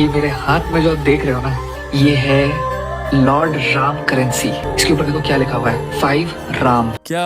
ये मेरे हाथ में जो आप देख रहे हो ना, ये है लॉर्ड राम करेंसी। इसके ऊपर देखो क्या लिखा हुआ है, 5 राम। क्या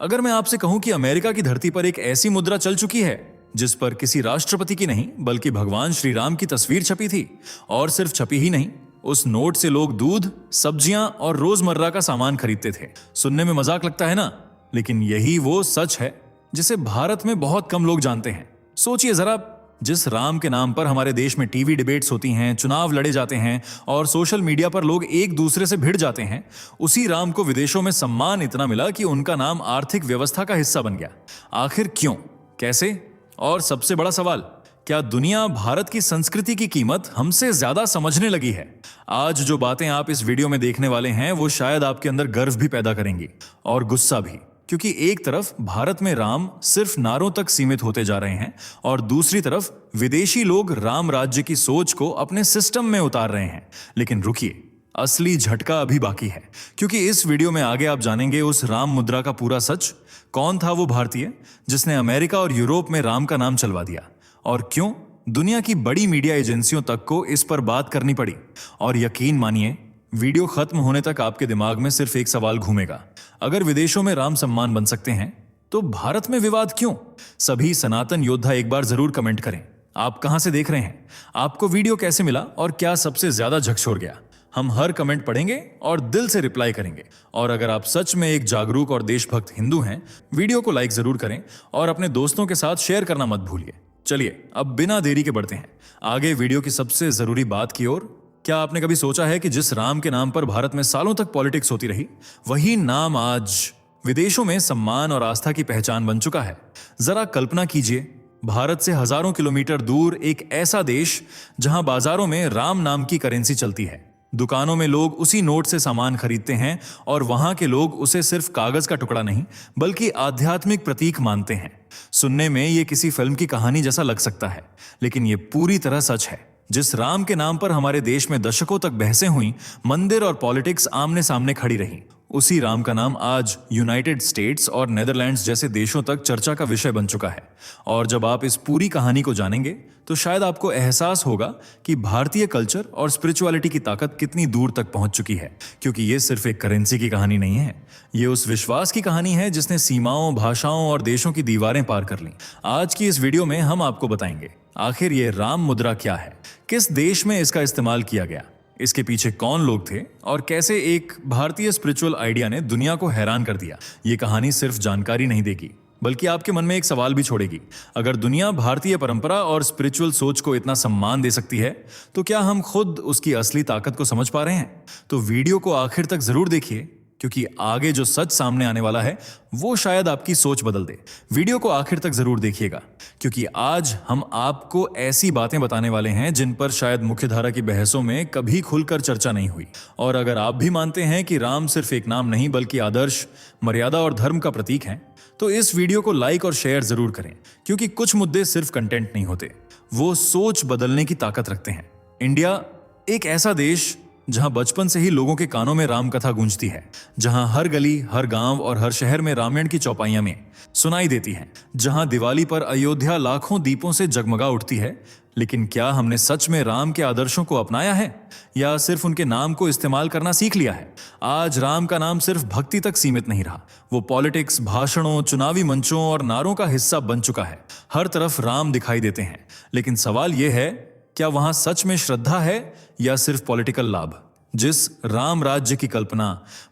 अगर मैं आपसे कहूं कि अमेरिका की धरती पर एक ऐसी मुद्रा चल चुकी है जिस पर किसी राष्ट्रपति की नहीं बल्कि भगवान श्री राम की तस्वीर छपी थी, और सिर्फ छपी ही नहीं, उस नोट से लोग दूध, सब्जियां और रोजमर्रा का सामान खरीदते थे। सुनने में मजाक लगता है ना, लेकिन यही वो सच है जिसे भारत में बहुत कम लोग जानते हैं। सोचिए जरा, जिस राम के नाम पर हमारे देश में टीवी डिबेट्स होती हैं, चुनाव लड़े जाते हैं और सोशल मीडिया पर लोग एक दूसरे से भिड़ जाते हैं, उसी राम को विदेशों में सम्मान इतना मिला कि उनका नाम आर्थिक व्यवस्था का हिस्सा बन गया। आखिर क्यों, कैसे? और सबसे बड़ा सवाल, क्या दुनिया भारत की संस्कृति की कीमत हमसे ज्यादा समझने लगी है? आज जो बातें आप इस वीडियो में देखने वाले हैं वो शायद आपके अंदर गर्व भी पैदा करेंगी और गुस्सा भी, क्योंकि एक तरफ भारत में राम सिर्फ नारों तक सीमित होते जा रहे हैं और दूसरी तरफ विदेशी लोग राम राज्य की सोच को अपने सिस्टम में उतार रहे हैं। लेकिन रुकिए, असली झटका अभी बाकी है, क्योंकि इस वीडियो में आगे आप जानेंगे उस राम मुद्रा का पूरा सच। कौन था वो भारतीय जिसने अमेरिका और यूरोप में राम का नाम चलवा दिया, और क्यों दुनिया की बड़ी मीडिया एजेंसियों तक को इस पर बात करनी पड़ी। और यकीन मानिए, वीडियो खत्म होने तक आपके दिमाग में सिर्फ एक सवाल घूमेगा, अगर विदेशों में राम सम्मान बन सकते हैं तो भारत में विवाद क्यों? सभी सनातन योद्धा एक बार जरूर कमेंट करें, आप कहां से देख रहे हैं, आपको वीडियो कैसे मिला और क्या सबसे ज्यादा झकझोर गया। हम हर कमेंट पढ़ेंगे और दिल से रिप्लाई करेंगे। और अगर आप सच में एक जागरूक और देशभक्त हिंदू हैं, वीडियो को लाइक जरूर करें और अपने दोस्तों के साथ शेयर करना मत भूलिए। चलिए अब बिना देरी के बढ़ते हैं आगे वीडियो की सबसे जरूरी बात की ओर। क्या आपने कभी सोचा है कि जिस राम के नाम पर भारत में सालों तक पॉलिटिक्स होती रही, वही नाम आज विदेशों में सम्मान और आस्था की पहचान बन चुका है? जरा कल्पना कीजिए, भारत से हजारों किलोमीटर दूर एक ऐसा देश जहां बाजारों में राम नाम की करेंसी चलती है, दुकानों में लोग उसी नोट से सामान खरीदते हैं और वहां के लोग उसे सिर्फ कागज का टुकड़ा नहीं बल्कि आध्यात्मिक प्रतीक मानते हैं। सुनने में ये किसी फिल्म की कहानी जैसा लग सकता है, लेकिन ये पूरी तरह सच है। जिस राम के नाम पर हमारे देश में दशकों तक बहसें हुई, मंदिर और पॉलिटिक्स आमने सामने खड़ी रही, उसी राम का नाम आज यूनाइटेड स्टेट्स और नेदरलैंड्स जैसे देशों तक चर्चा का विषय बन चुका है। और जब आप इस पूरी कहानी को जानेंगे तो शायद आपको एहसास होगा कि भारतीय कल्चर और स्पिरिचुअलिटी की ताकत कितनी दूर तक पहुंच चुकी है। क्योंकि ये सिर्फ एक करेंसी की कहानी नहीं है, ये उस विश्वास की कहानी है जिसने सीमाओं, भाषाओं और देशों की दीवारें पार कर ली। आज की इस वीडियो में हम आपको बताएंगे आखिर ये राम मुद्रा क्या है, किस देश में इसका इस्तेमाल किया गया, इसके पीछे कौन लोग थे और कैसे एक भारतीय स्पिरिचुअल आइडिया ने दुनिया को हैरान कर दिया। ये कहानी सिर्फ जानकारी नहीं देगी बल्कि आपके मन में एक सवाल भी छोड़ेगी, अगर दुनिया भारतीय परंपरा और स्पिरिचुअल सोच को इतना सम्मान दे सकती है तो क्या हम खुद उसकी असली ताकत को समझ पा रहे हैं? तो वीडियो को आखिर तक जरूर देखिए, क्योंकि आगे जो सच सामने आने वाला है वो शायद आपकी सोच बदल दे। वीडियो को आखिर तक जरूर देखिएगा, क्योंकि आज हम आपको ऐसी बातें बताने वाले हैं जिन पर शायद मुख्यधारा की बहसों में कभी खुलकर चर्चा नहीं हुई। और अगर आप भी मानते हैं कि राम सिर्फ एक नाम नहीं बल्कि आदर्श, मर्यादा और धर्म का प्रतीक है, तो इस वीडियो को लाइक और शेयर जरूर करें, क्योंकि कुछ मुद्दे सिर्फ कंटेंट नहीं होते, वो सोच बदलने की ताकत रखते हैं। इंडिया एक ऐसा देश जहां बचपन से ही लोगों के कानों में राम कथा गूंजती है, जहां हर गली, हर गांव और हर शहर में रामायण की चौपाइयां में सुनाई देती हैं, जहां दिवाली पर अयोध्या लाखों दीपों से जगमगा उठती है। लेकिन क्या हमने सच में राम के आदर्शों को अपनाया है या सिर्फ उनके नाम को इस्तेमाल करना सीख लिया है? आज राम का नाम सिर्फ भक्ति तक सीमित नहीं रहा, वो पॉलिटिक्स, भाषणों, चुनावी मंचों और नारों का हिस्सा बन चुका है। हर तरफ राम दिखाई देते हैं, लेकिन सवाल यह है, क्या वहां सच में श्रद्धा है या सिर्फ पॉलिटिकल लाभ? जिस राम राज्य की कल्पना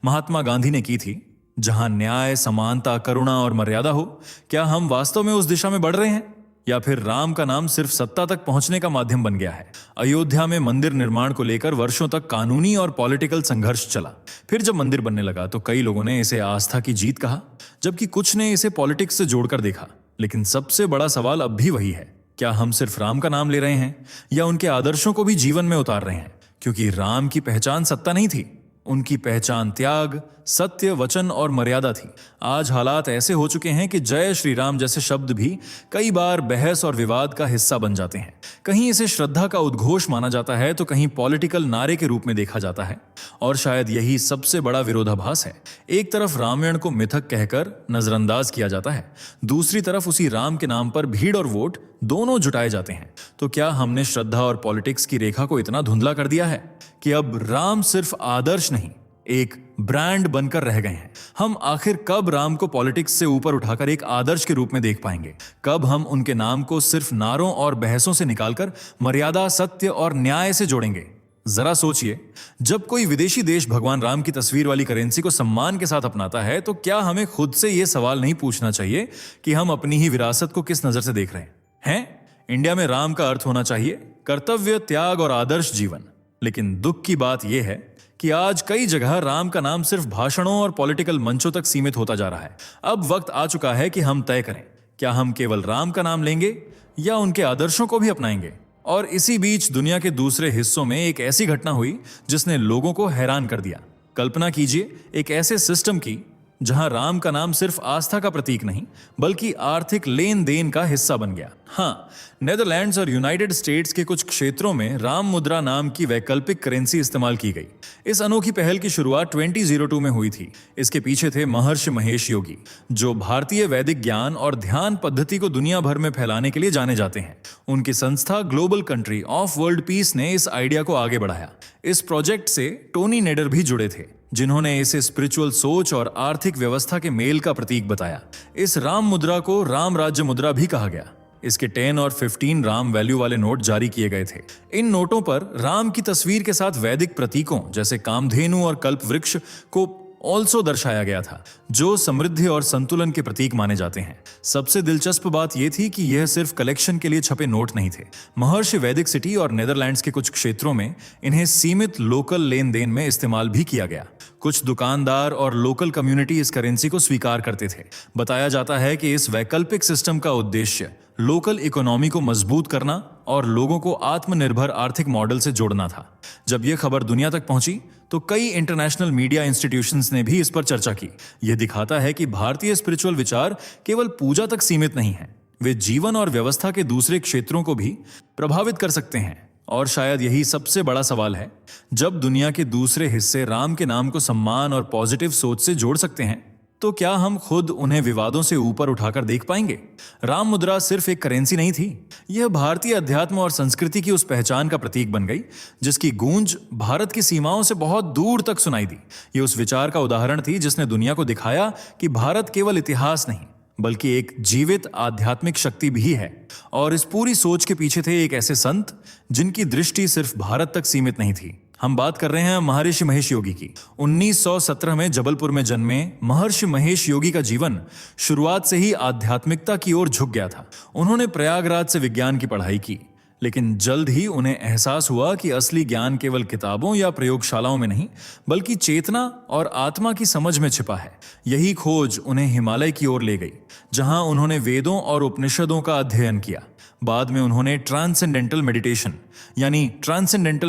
महात्मा गांधी ने की थी, जहां न्याय, समानता, करुणा और मर्यादा हो, क्या हम वास्तव में उस दिशा में बढ़ रहे हैं या फिर राम का नाम सिर्फ सत्ता तक पहुंचने का माध्यम बन गया है? अयोध्या में मंदिर निर्माण को लेकर वर्षों तक कानूनी और पॉलिटिकल संघर्ष चला। फिर जब मंदिर बनने लगा तो कई लोगों ने इसे आस्था की जीत कहा, जबकि कुछ ने इसे पॉलिटिक्स से जोड़कर देखा। लेकिन सबसे बड़ा सवाल अब भी वही है, क्या हम सिर्फ राम का नाम ले रहे हैं या उनके आदर्शों को भी जीवन में उतार रहे हैं? क्योंकि राम की पहचान सत्ता नहीं थी, उनकी पहचान त्याग, सत्य, वचन और मर्यादा थी। आज हालात ऐसे हो चुके हैं कि जय श्री राम जैसे शब्द भी कई बार बहस और विवाद का हिस्सा बन जाते हैं। कहीं इसे श्रद्धा का उद्घोष माना जाता है तो कहीं पॉलिटिकल नारे के रूप में देखा जाता है। और शायद यही सबसे बड़ा विरोधाभास है। एक तरफ रामायण को मिथक कहकर नजरअंदाज किया जाता है, दूसरी तरफ उसी राम के नाम पर भीड़ और वोट दोनों जुटाए जाते हैं। तो क्या हमने श्रद्धा और पॉलिटिक्स की रेखा को इतना धुंधला कर दिया है कि अब राम सिर्फ आदर्श नहीं, एक ब्रांड बनकर रह गए हैं? हम आखिर कब राम को पॉलिटिक्स से ऊपर उठाकर एक आदर्श के रूप में देख पाएंगे? कब हम उनके नाम को सिर्फ नारों और बहसों से निकालकर मर्यादा, सत्य और न्याय से जोड़ेंगे? जरा सोचिए, जब कोई विदेशी देश भगवान राम की तस्वीर वाली करेंसी को सम्मान के साथ अपनाता है, तो क्या हमें खुद से यह सवाल नहीं पूछना चाहिए कि हम अपनी ही विरासत को किस नजर से देख रहे हैं? इंडिया में राम का अर्थ होना चाहिए कर्तव्य, त्याग और आदर्श जीवन। लेकिन दुख की बात यह है कि आज कई जगह राम का नाम सिर्फ भाषणों और पॉलिटिकल मंचों तक सीमित होता जा रहा है। अब वक्त आ चुका है कि हम तय करें, क्या हम केवल राम का नाम लेंगे या उनके आदर्शों को भी अपनाएंगे? और इसी बीच दुनिया के दूसरे हिस्सों में एक ऐसी घटना हुई जिसने लोगों को हैरान कर दिया। कल्पना कीजिए एक ऐसे सिस्टम की जहां राम का नाम सिर्फ आस्था का प्रतीक नहीं बल्कि आर्थिक लेन देन का हिस्सा बन गया। हाँ, नेदरलैंड्स और यूनाइटेड स्टेट्स के कुछ क्षेत्रों में राम मुद्रा नाम की वैकल्पिक करेंसी इस्तेमाल की गई। इस अनोखी पहल की शुरुआत 2002 में हुई थी। इसके पीछे थे महर्षि महेश योगी, जो भारतीय वैदिक ज्ञान और ध्यान पद्धति को दुनिया भर में फैलाने के लिए जाने जाते हैं। उनकी संस्था global country of world peace ने इस आइडिया को आगे बढ़ाया। इस प्रोजेक्ट से टोनी नेडर भी जुड़े थे, जिन्होंने इसे स्पिरिचुअल सोच और आर्थिक व्यवस्था के मेल का प्रतीक बताया। इस राम मुद्रा को राम राज्य मुद्रा भी कहा गया। इसके 10 और 15 राम वैल्यू वाले नोट जारी किए गए थे। इन नोटों पर राम की तस्वीर के साथ वैदिक प्रतीकों जैसे कामधेनु और कल्प वृक्ष को ऑल्सो दर्शाया गया था, जो समृद्धि और संतुलन के प्रतीक माने जाते हैं। सबसे दिलचस्प बात यह थी कि यह सिर्फ कलेक्शन के लिए छपे नोट नहीं थे। महर्षि वैदिक सिटी और नेदरलैंड्स के कुछ क्षेत्रों में इन्हें सीमित लोकल लेन देन में इस्तेमाल भी किया गया। कुछ दुकानदार और लोकल कम्युनिटी इस करेंसी को स्वीकार करते थे। बताया जाता है कि इस वैकल्पिक सिस्टम का उद्देश्य लोकल इकोनॉमी को मजबूत करना और लोगों को आत्मनिर्भर आर्थिक मॉडल से जोड़ना था। जब यह खबर दुनिया तक पहुंची तो कई इंटरनेशनल मीडिया इंस्टीट्यूशंस ने भी इस पर चर्चा की। यह दिखाता है कि भारतीय स्पिरिचुअल विचार केवल पूजा तक सीमित नहीं है, वे जीवन और व्यवस्था के दूसरे क्षेत्रों को भी प्रभावित कर सकते हैं। और शायद यही सबसे बड़ा सवाल है, जब दुनिया के दूसरे हिस्से राम के नाम को सम्मान और पॉजिटिव सोच से जोड़ सकते हैं, तो क्या हम खुद उन्हें विवादों से ऊपर उठाकर देख पाएंगे? राम मुद्रा सिर्फ एक करेंसी नहीं थी, यह भारतीय अध्यात्म और संस्कृति की उस पहचान का प्रतीक बन गई जिसकी गूंज भारत की सीमाओं से बहुत दूर तक सुनाई दी। यह उस विचार का उदाहरण थी जिसने दुनिया को दिखाया कि भारत केवल इतिहास नहीं बल्कि एक जीवित आध्यात्मिक शक्ति भी है। और इस पूरी सोच के पीछे थे एक ऐसे संत जिनकी दृष्टि सिर्फ भारत तक सीमित नहीं थी। हम बात कर रहे हैं महर्षि महेश योगी की। 1917 में जबलपुर में जन्मे महर्षि महेश योगी का जीवन शुरुआत से ही आध्यात्मिकता की ओर झुक गया था। उन्होंने प्रयागराज से विज्ञान की पढ़ाई की, लेकिन जल्द ही उन्हें एहसास हुआ कि असली ज्ञान केवल किताबों या प्रयोगशालाओं में नहीं बल्कि चेतना और आत्मा की समझ में छिपा है। यही खोज उन्हें हिमालय की ओर ले गई, जहां उन्होंने वेदों और उपनिषदों का अध्ययन किया। बाद में उन्होंने ट्रांसेंडेंटल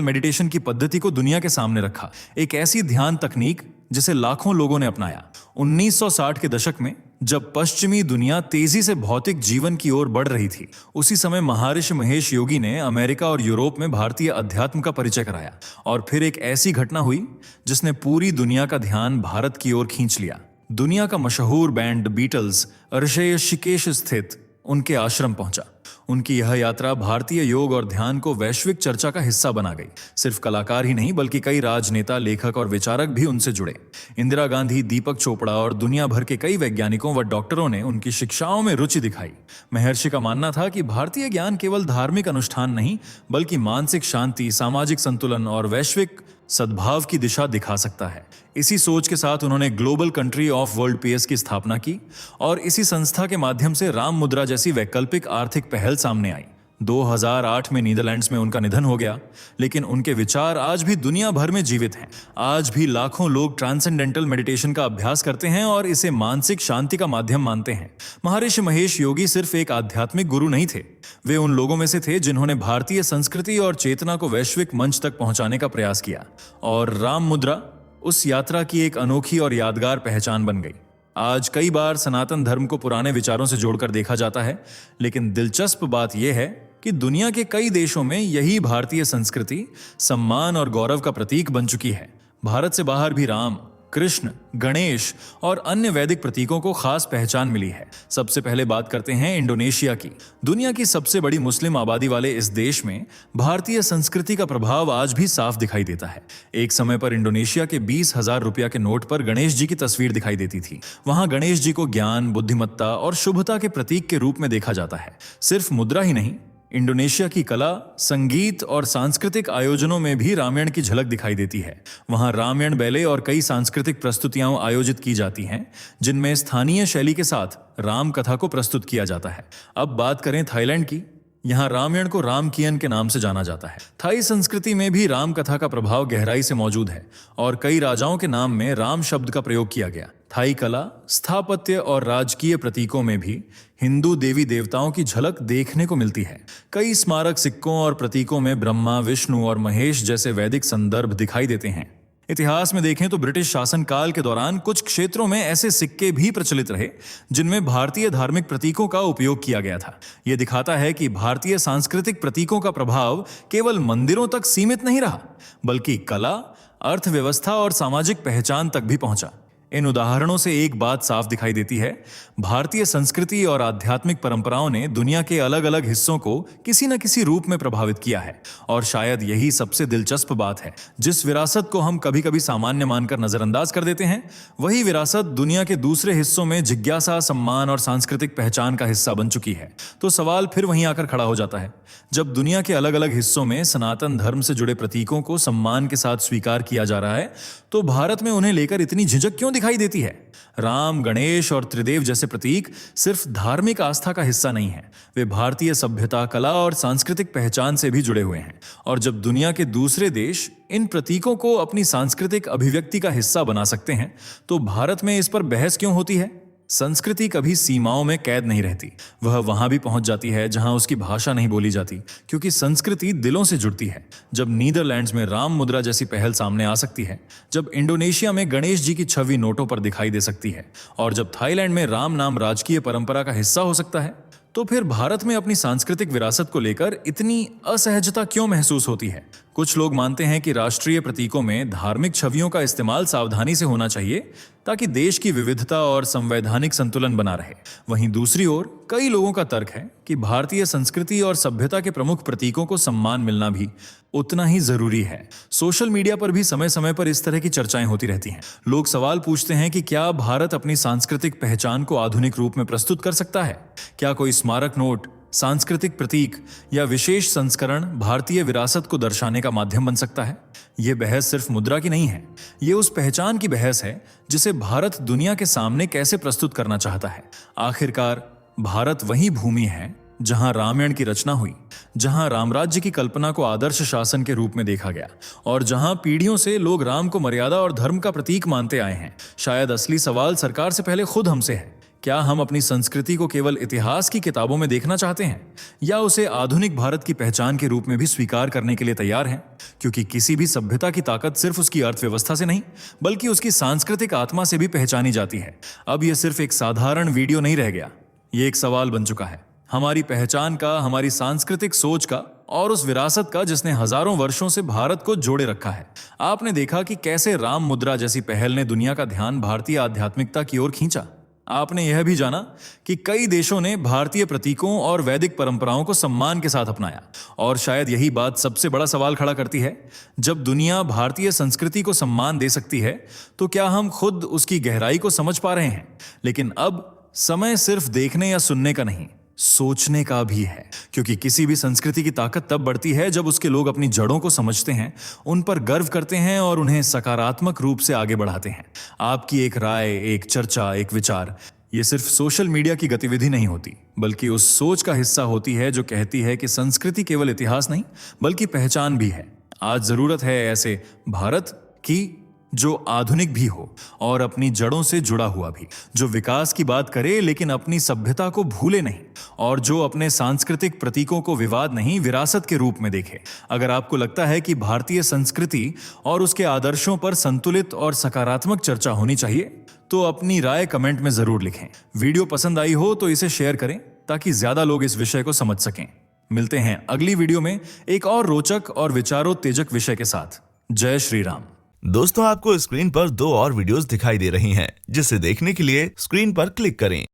मेडिटेशन की पद्धति को दुनिया के सामने रखा, एक ऐसी ध्यान तकनीक जिसे लाखों लोगों ने अपनाया। 1960 के दशक में जब पश्चिमी दुनिया तेजी से भौतिक जीवन की ओर बढ़ रही थी, उसी समय महर्षि महेश योगी ने अमेरिका और यूरोप में भारतीय अध्यात्म का परिचय कराया। और फिर एक ऐसी घटना हुई जिसने पूरी दुनिया का ध्यान भारत की ओर खींच लिया। दुनिया का मशहूर बैंड बीटल्स ऋषिकेश स्थित उनके आश्रम पहुंचा। उनकी यह यात्रा भारतीय योग और ध्यान को वैश्विक चर्चा का हिस्सा बना गई। सिर्फ कलाकार ही नहीं बल्कि कई राजनेता, लेखक और विचारक भी उनसे जुड़े। इंदिरा गांधी, दीपक चोपड़ा और दुनिया भर के कई वैज्ञानिकों व डॉक्टरों ने उनकी शिक्षाओं में रुचि दिखाई। महर्षि का मानना था कि भारतीय ज्ञान केवल धार्मिक अनुष्ठान नहीं बल्कि मानसिक शांति, सामाजिक संतुलन और वैश्विक सद्भाव की दिशा दिखा सकता है। इसी सोच के साथ उन्होंने global country of world peace की स्थापना की और इसी संस्था के माध्यम से राम मुद्रा जैसी वैकल्पिक आर्थिक पहल सामने आई। 2008 में नीदरलैंड्स में उनका निधन हो गया, लेकिन उनके विचार आज भी दुनिया भर में जीवित हैं। आज भी लाखों लोग ट्रांसेंडेंटल मेडिटेशन का अभ्यास करते हैं और इसे मानसिक शांति का माध्यम मानते हैं। महर्षि महेश योगी सिर्फ एक आध्यात्मिक गुरु नहीं थे, वे उन लोगों में से थे जिन्होंने भारतीय संस्कृति और चेतना को वैश्विक मंच तक पहुंचाने का प्रयास किया। और राम मुद्रा उस यात्रा की एक अनोखी और यादगार पहचान बन गई। आज कई बार सनातन धर्म को पुराने विचारों से जोड़कर देखा जाता है, लेकिन दिलचस्प बात यह है कि दुनिया के कई देशों में यही भारतीय संस्कृति सम्मान और गौरव का प्रतीक बन चुकी है। भारत से बाहर भी राम कृष्ण, गणेश और अन्य वैदिक प्रतीकों को खास पहचान मिली है। सबसे पहले बात करते हैं इंडोनेशिया की। दुनिया की सबसे बड़ी मुस्लिम आबादी वाले इस देश में भारतीय संस्कृति का प्रभाव आज भी साफ दिखाई देता है। एक समय पर इंडोनेशिया के 20,000 रुपया के नोट पर गणेश जी की तस्वीर दिखाई देती थी। वहां गणेश जी को ज्ञान, बुद्धिमत्ता और शुभता के प्रतीक के रूप में देखा जाता है। सिर्फ मुद्रा ही नहीं, इंडोनेशिया की कला, संगीत और सांस्कृतिक आयोजनों में भी रामायण की झलक दिखाई देती है। वहां रामायण बैले और कई सांस्कृतिक प्रस्तुतियां आयोजित की जाती हैं, जिनमें स्थानीय शैली के साथ राम कथा को प्रस्तुत किया जाता है। अब बात करें थाईलैंड की। यहाँ रामायण को रामकियन के नाम से जाना जाता है। थाई संस्कृति में भी राम कथा का प्रभाव गहराई से मौजूद है और कई राजाओं के नाम में राम शब्द का प्रयोग किया गया। थाई कला, स्थापत्य और राजकीय प्रतीकों में भी हिंदू देवी देवताओं की झलक देखने को मिलती है। कई स्मारक सिक्कों और प्रतीकों में ब्रह्मा, विष्णु और महेश जैसे वैदिक संदर्भ दिखाई देते हैं। इतिहास में देखें तो ब्रिटिश शासन काल के दौरान कुछ क्षेत्रों में ऐसे सिक्के भी प्रचलित रहे जिनमें भारतीय धार्मिक प्रतीकों का उपयोग किया गया था। यह दिखाता है कि भारतीय सांस्कृतिक प्रतीकों का प्रभाव केवल मंदिरों तक सीमित नहीं रहा, बल्कि कला, अर्थव्यवस्था और सामाजिक पहचान तक भी पहुंचा। इन उदाहरणों से एक बात साफ दिखाई देती है, भारतीय संस्कृति और आध्यात्मिक परंपराओं ने दुनिया के अलग अलग हिस्सों को किसी न किसी रूप में प्रभावित किया है। और शायद यही सबसे दिलचस्प बात है। जिस विरासत को हम कभी कभी सामान्य मानकर नजरअंदाज कर देते हैं, वही विरासत दुनिया के दूसरे हिस्सों में जिज्ञासा, सम्मान और सांस्कृतिक पहचान का हिस्सा बन चुकी है। तो सवाल फिर वहीं आकर खड़ा हो जाता है, जब दुनिया के अलग अलग हिस्सों में सनातन धर्म से जुड़े प्रतीकों को सम्मान के साथ स्वीकार किया जा रहा है, तो भारत में उन्हें लेकर इतनी झिझक क्यों दिखाई देती है? राम, गणेश और त्रिदेव जैसे प्रतीक सिर्फ धार्मिक आस्था का हिस्सा नहीं है, वे भारतीय सभ्यता, कला और सांस्कृतिक पहचान से भी जुड़े हुए हैं। और जब दुनिया के दूसरे देश इन प्रतीकों को अपनी सांस्कृतिक अभिव्यक्ति का हिस्सा बना सकते हैं, तो भारत में इस पर बहस क्यों होती है? संस्कृति कभी सीमाओं में कैद नहीं रहती, वह वहां भी पहुंच जाती है जहां उसकी भाषा नहीं बोली जाती, क्योंकि संस्कृति दिलों से जुड़ती है। जब नीदरलैंड्स में राम मुद्रा जैसी पहल सामने आ सकती है, जब इंडोनेशिया में गणेश जी की छवि नोटों पर दिखाई दे सकती है, और जब थाईलैंड में राम नाम राजकीय परंपरा का हिस्सा हो सकता है, तो फिर भारत में अपनी सांस्कृतिक विरासत को लेकर इतनी असहजता क्यों महसूस होती है? कुछ लोग मानते हैं कि राष्ट्रीय प्रतीकों में धार्मिक छवियों का इस्तेमाल सावधानी से होना चाहिए, ताकि देश की विविधता और संवैधानिक संतुलन बना रहे। वहीं दूसरी ओर कई लोगों का तर्क है कि भारतीय संस्कृति और सभ्यता के प्रमुख प्रतीकों को सम्मान मिलना भी उतना ही जरूरी है। सोशल मीडिया पर भी समय समय पर इस तरह की चर्चाएं होती रहती हैं। लोग सवाल पूछते हैं कि क्या भारत अपनी सांस्कृतिक पहचान को आधुनिक रूप में प्रस्तुत कर सकता है? क्या कोई स्मारक नोट, सांस्कृतिक प्रतीक या विशेष संस्करण भारतीय विरासत को दर्शाने का माध्यम बन सकता है? यह बहस सिर्फ मुद्रा की नहीं है, ये उस पहचान की बहस है जिसे भारत दुनिया के सामने कैसे प्रस्तुत करना चाहता है। आखिरकार भारत वही भूमि है जहां रामायण की रचना हुई, जहां रामराज्य की कल्पना को आदर्श शासन के रूप में देखा गया, और जहां पीढ़ियों से लोग राम को मर्यादा और धर्म का प्रतीक मानते आए हैं। शायद असली सवाल सरकार से पहले खुद हमसे है। क्या हम अपनी संस्कृति को केवल इतिहास की किताबों में देखना चाहते हैं, या उसे आधुनिक भारत की पहचान के रूप में भी स्वीकार करने के लिए तैयार हैं? क्योंकि किसी भी सभ्यता की ताकत सिर्फ उसकी अर्थव्यवस्था से नहीं, बल्कि उसकी सांस्कृतिक आत्मा से भी पहचानी जाती है। अब यह सिर्फ एक साधारण वीडियो नहीं रह गया, ये एक सवाल बन चुका है, हमारी पहचान का, हमारी सांस्कृतिक सोच का और उस विरासत का जिसने हजारों वर्षों से भारत को जोड़े रखा है। आपने देखा कि कैसे राम मुद्रा जैसी पहल ने दुनिया का ध्यान भारतीय आध्यात्मिकता की ओर खींचा। आपने यह भी जाना कि कई देशों ने भारतीय प्रतीकों और वैदिक परंपराओं को सम्मान के साथ अपनाया। और शायद यही बात सबसे बड़ा सवाल खड़ा करती है, जब दुनिया भारतीय संस्कृति को सम्मान दे सकती है, तो क्या हम खुद उसकी गहराई को समझ पा रहे हैं? लेकिन अब समय सिर्फ देखने या सुनने का नहीं, सोचने का भी है। क्योंकि किसी भी संस्कृति की ताकत तब बढ़ती है जब उसके लोग अपनी जड़ों को समझते हैं, उन पर गर्व करते हैं और उन्हें सकारात्मक रूप से आगे बढ़ाते हैं। आपकी एक राय, एक चर्चा, एक विचार, ये सिर्फ सोशल मीडिया की गतिविधि नहीं होती, बल्कि उस सोच का हिस्सा होती है जो कहती है कि संस्कृति केवल इतिहास नहीं, बल्कि पहचान भी है। आज जरूरत है ऐसे भारत की जो आधुनिक भी हो और अपनी जड़ों से जुड़ा हुआ भी, जो विकास की बात करे लेकिन अपनी सभ्यता को भूले नहीं, और जो अपने सांस्कृतिक प्रतीकों को विवाद नहीं, विरासत के रूप में देखे। अगर आपको लगता है कि भारतीय संस्कृति और उसके आदर्शों पर संतुलित और सकारात्मक चर्चा होनी चाहिए, तो अपनी राय कमेंट में जरूर लिखें। वीडियो पसंद आई हो तो इसे शेयर करें ताकि ज्यादा लोग इस विषय को समझ सकें। मिलते हैं अगली वीडियो में एक और रोचक और विचारोत्तेजक विषय के साथ। जय श्री राम। दोस्तों आपको स्क्रीन पर 2 और वीडियोस दिखाई दे रही हैं, जिसे देखने के लिए स्क्रीन पर क्लिक करें।